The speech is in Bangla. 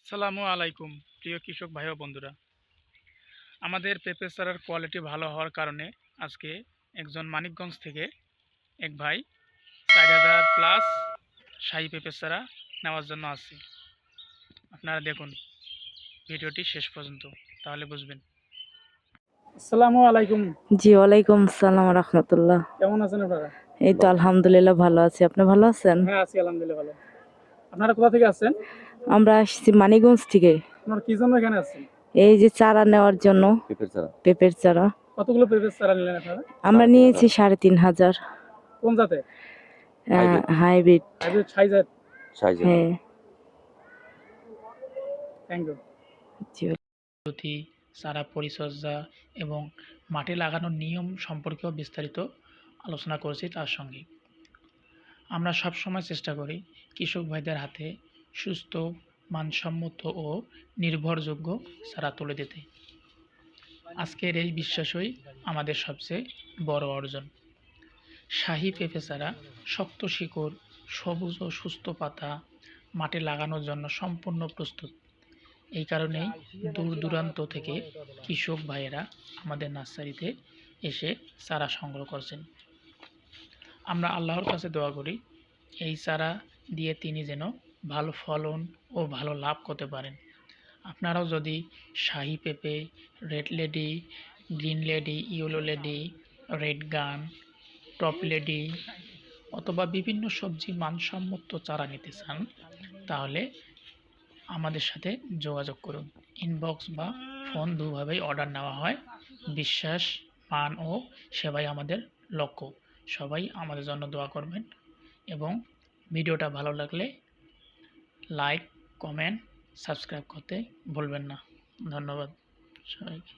আসসালামু আলাইকুম প্রিয় কৃষক ভাই ও বন্ধুরা। আমাদের পেঁপে চারার কোয়ালিটি ভালো হওয়ার কারণে আজকে একজন মানিকগঞ্জ থেকে এক ভাই ৪,০০০ প্লাস শাহী পেঁপে চারা নেওয়ার জন্য আসছে। আপনারা দেখুন ভিডিওটি শেষ পর্যন্ত, তাহলে বুঝবেন। আসসালামু আলাইকুম। জি, ওয়ালাইকুম আসসালাম রাহমাতুল্লাহ। কেমন আছেন আপনারা? এই তো আলহামদুলিল্লাহ ভালো আছি। আপনি ভালো আছেন? হ্যাঁ, আছি আলহামদুলিল্লাহ ভালো। আপনারা কোথা থেকে আসছেন? আমরা আসছি মানিকগঞ্জ থেকে। আপনারা কি জন্য এখানে আসছেন? এই যে চারা নেওয়ার জন্য। পেঁপের চারা। কতগুলো পেঁপে চারা নিলেন আপনারা? আমরা নিয়েছি ৩,৫০০। কোন জাতের? হাইব্রিড। হাইব্রিড সাইজের? হ্যাঁ। Thank you. জি। পদ্ধতি, চারা পরিচর্যা এবং মাটি লাগানোর নিয়ম সম্পর্কেও বিস্তারিত আলোচনা করেছি তার সঙ্গে। আমরা সবসময় চেষ্টা করি কৃষক ভাইদের হাতে সুস্থ, মানসম্মত ও নির্ভরযোগ্য চারা তুলে দিতে। আজকের এই বিশ্বাসই আমাদের সবচেয়ে বড় অর্জন। শাহী পেঁপে চারা শক্ত শিকড়, সবুজ ও সুস্থ পাতা, মাটি লাগানোর জন্য সম্পূর্ণ প্রস্তুত। এই কারণেই দূর দূরান্ত থেকে কৃষক ভাইয়েরা আমাদের নার্সারিতে এসে চারা সংগ্রহ করছেন। আমরা আল্লাহর কাছে দোয়া করি এই চারা দিয়ে তিনি যেন ভালো ফলন ও ভালো লাভ করতে পারেন। আপনারাও যদি শাহী পেঁপে, red lady, green lady, yellow lady, red গান, টপ লেডি অথবা বিভিন্ন সবজি মানসম্মত চারা নিতে চান, তাহলে আমাদের সাথে যোগাযোগ করুন। ইনবক্স বা ফোন দুভাবেই অর্ডার নেওয়া হয়। বিশ্বাস, মান ও সেবাই আমাদের লক্ষ্য। সবাই আমাদের জন্য দোয়া করবেন এবং ভিডিওটা ভালো লাগলে লাইক, কমেন্ট, সাবস্ক্রাইব করতে ভুলবেন না। ধন্যবাদ সবাইকে।